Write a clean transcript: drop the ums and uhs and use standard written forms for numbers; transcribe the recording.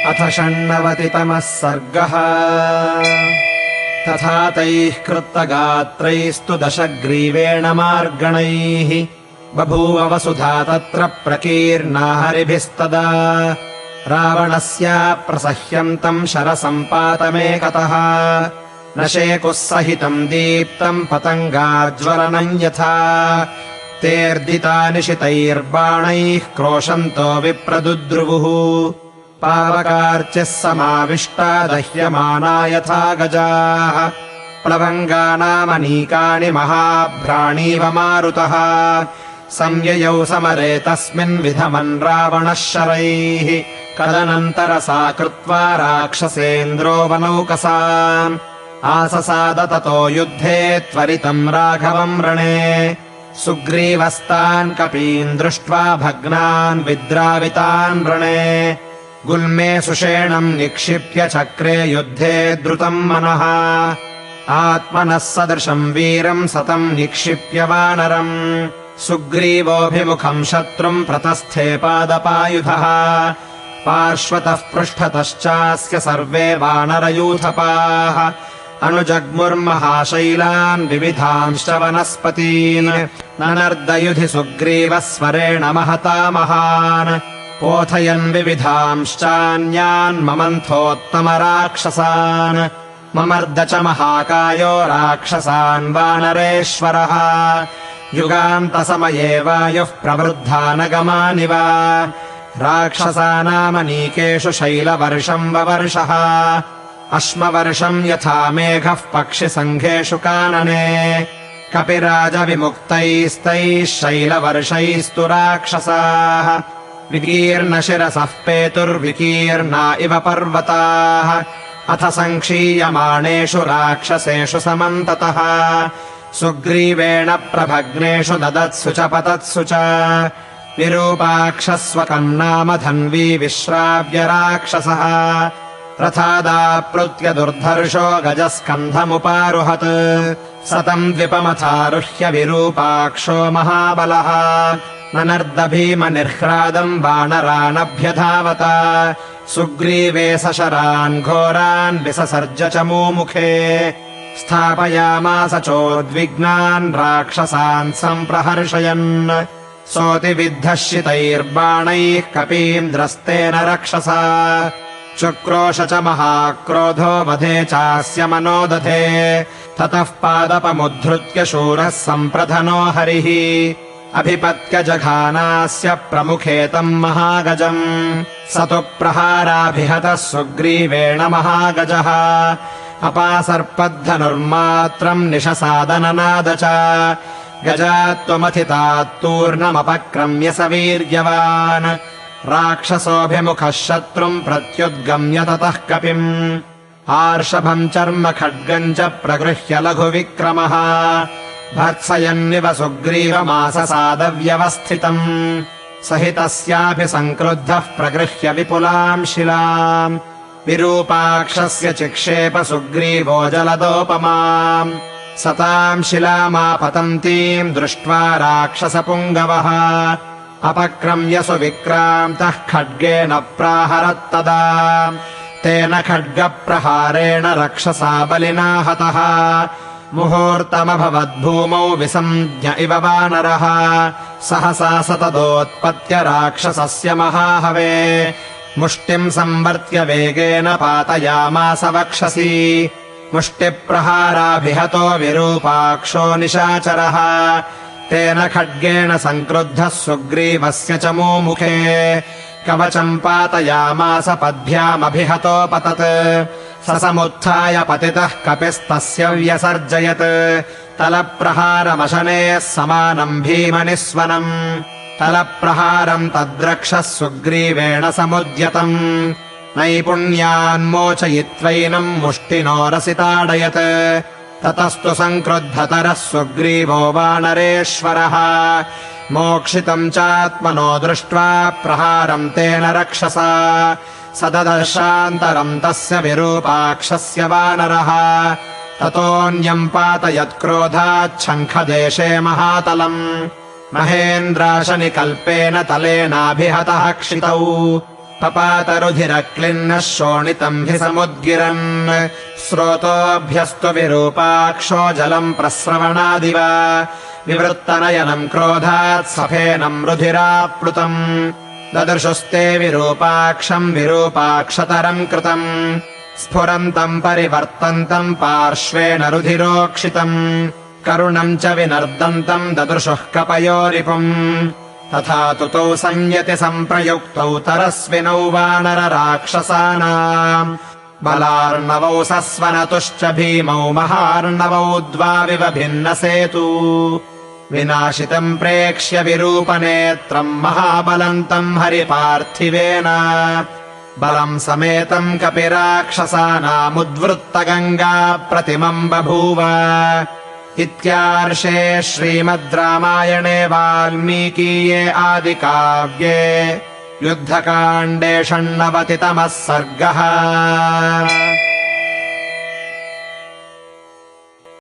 अथ 96तमः सर्गः। तथा तैः कृत्तगात्रैस्तु दशग्रीवेण मार्गणैः बभूव वसुधा तत्र प्रकीर्णा हरिभिस्तदा। रावणस्याप्रसह्यन्तम् शरसम्पातमेकतः न शेकुः सहितम् दीप्तम् पतङ्गाज्वलनम् यथा। तेऽर्दिता निशितैर्बाणैः क्रोशन्तो विप्रदुद्रुवुः पावकार्चिः समाविष्टा दह्यमाना यथा गजाः। प्लवङ्गानामनीकानि महाभ्राणीव मारुतः संययौ समरे तस्मिन् विधमन् रावणः शरैः। कदनन्तरसा कृत्वा राक्षसेन्द्रो वनौकसाम् आससाद ततो युद्धे त्वरितम् राघवम् रणे। सुग्रीवस्तान् कपीन् दृष्ट्वा भग्नान् विद्रावितान् रणे गुल्मे सुषेणम् निक्षिप्य चक्रे युद्धे द्रुतम् मनः। आत्मनः सदृशम् वीरम् सतम् निक्षिप्य वानरम् सुग्रीवोऽभिमुखम् शत्रुम् प्रतस्थे पादपायुधः। पार्श्वतः पृष्ठतश्चास्य सर्वे वानरयूथपाः अनुजग्मुर्महाशैलान् विविधांश्च वनस्पतीन्। ननर्दयुधि सुग्रीवः स्वरेण महता महान् पोथयन् विविधांश्चान्यान् ममन्थोत्तमराक्षसान्। ममर्द च महाकायो राक्षसान् वानरेश्वरः युगान्तसमये वायुः प्रवृद्धानगमानिव। राक्षसानामनीकेषु शैलवर्षम् ववर्षः अश्मवर्षम् यथा मेघः पक्षिसङ्घेषु कानने। कपिराजविमुक्तैस्तैः शैलवर्षैस्तु राक्षसाः विकीर्णशिरसः पेतुर्विकीर्णा इव पर्वताः। अथ सङ्क्षीयमाणेषु राक्षसेषु समन्ततः सुग्रीवेण प्रभग्नेषु ददत्सु च पतत्सु च। विरूपाक्षस्वकन्नाम धन्वी विश्राव्य राक्षसः रथादाप्लुत्य दुर्धर्षो गजस्कन्धमुपारुहत्। सतम् द्विपमथारुह्य विरूपाक्षो महाबलः ननर्दभीमनिर्ह्रादम् वानरानभ्यधावत। सुग्रीवे सशरान् घोरान् विससर्ज च मुमुखे स्थापयामास चोद्विग्नान् राक्षसान् सम्प्रहर्षयन्। सोऽतिविद्धश्चितैर्बाणैः कपीन्द्रस्तेन रक्षसा चक्रोश च महाक्रोधो वधे चास्य मनोदधे। ततः पादपमुद्धृत्य शूरः सम्प्रधनो हरिः अभिपत्य जघानास्य प्रमुखे तम् महागजम्। स तु प्रहाराभिहतः सुग्रीवेण महागजः अपासर्पद्धनुर्मात्रम् निशसादननाद च। गजात्त्वमथितात्तूर्णमपक्रम्य स वीर्यवान् राक्षसोऽभिमुखः शत्रुम् प्रत्युद्गम्य ततः कपिम्। आर्षभम् चर्म खड्गम् च प्रगृह्य लघुविक्रमः भर्त्सयन्निव सुग्रीवमाससादव्यवस्थितम्। सहितस्याभिसङ्क्रुद्धः प्रगृह्य विपुलाम् शिलाम् विरूपाक्षस्य चिक्षेप सुग्रीवो जलदोपमाम्। सताम् शिलामापतन्तीम् दृष्ट्वा राक्षसपुङ्गवः अपक्रम्य सुविक्रान्तः खड्गेन प्राहरत्तदा। तेन खड्गप्रहारेण रक्षसा बलिना हतः मुहूर्तमभवद्भूमौ विसञ्ज्ञ इव वानरः। सहसा सतदोत्पत्य राक्षसस्य महाहवे मुष्टिम् संवर्त्य वेगेन पातयामास वक्षसि। मुष्टिप्रहाराभिहतो विरूपाक्षो निशाचरः तेन खड्गेण सङ्क्रुद्धः सुग्रीवस्य च मुमुखे कवचम् पातयामास पद्भ्यामभिहतोपतत्। स समुत्थाय पतितः कपिस्तस्य व्यसर्जयत् तलप्रहारमशनेः समानम् भीमनिस्वनम्। तलप्रहारम् तद्रक्षः सुग्रीवेण समुद्यतम् नैपुण्यान्मोचयित्वैनम् मुष्टिनोरसिताडयत्। ततस्तु सङ्क्रुद्धतरः सुग्रीवो वानरेश्वरः मोक्षितम् चात्मनो दृष्ट्वा प्रहारम् तेन रक्षसा सददर्शान्तरम् तस्य विरूपाक्षस्य वानरः। ततोऽन्यम् पातयत्क्रोधाच्छङ्खदेशे महातलम् महेन्द्राशनिकल्पेन तलेनाभिहतः क्षितौ पपातरुधिरक्लिन्नः शोणितम् हि समुद्गिरन् स्रोतोऽभ्यस्तु विरूपाक्षो जलम् प्रस्रवणादिव विवृत्तनयनम् क्रोधात् सफेनम् रुधिराप्लुतम् ददृशुस्ते विरूपाक्षम् विरूपाक्षतरम् कृतम् स्फुरन्तम् परिवर्तन्तम् पार्श्वेण रुधिरोक्षितम् करुणम् च विनर्दन्तम् ददृशुः कपयोरिपुम् तथा तुतौ संयति सम्प्रयुक्तौ तरस्विनौ वानरराक्षसानाम् बलार्णवौ सस्वनतुश्च भीमौ महार्णवौ द्वाविव भिन्नसेतू विनाशितम् प्रेक्ष्य विरूपनेत्रम् महाबलन्तम् हरिपार्थिवेन बलम् समेतम् कपिराक्षसानामुद्वृत्तगङ्गा प्रतिमम् बभूव। इत्यार्षे श्रीमद् रामायणे वाल्मीकीये आदिकाव्ये युद्धकाण्डे 96तमः सर्गः।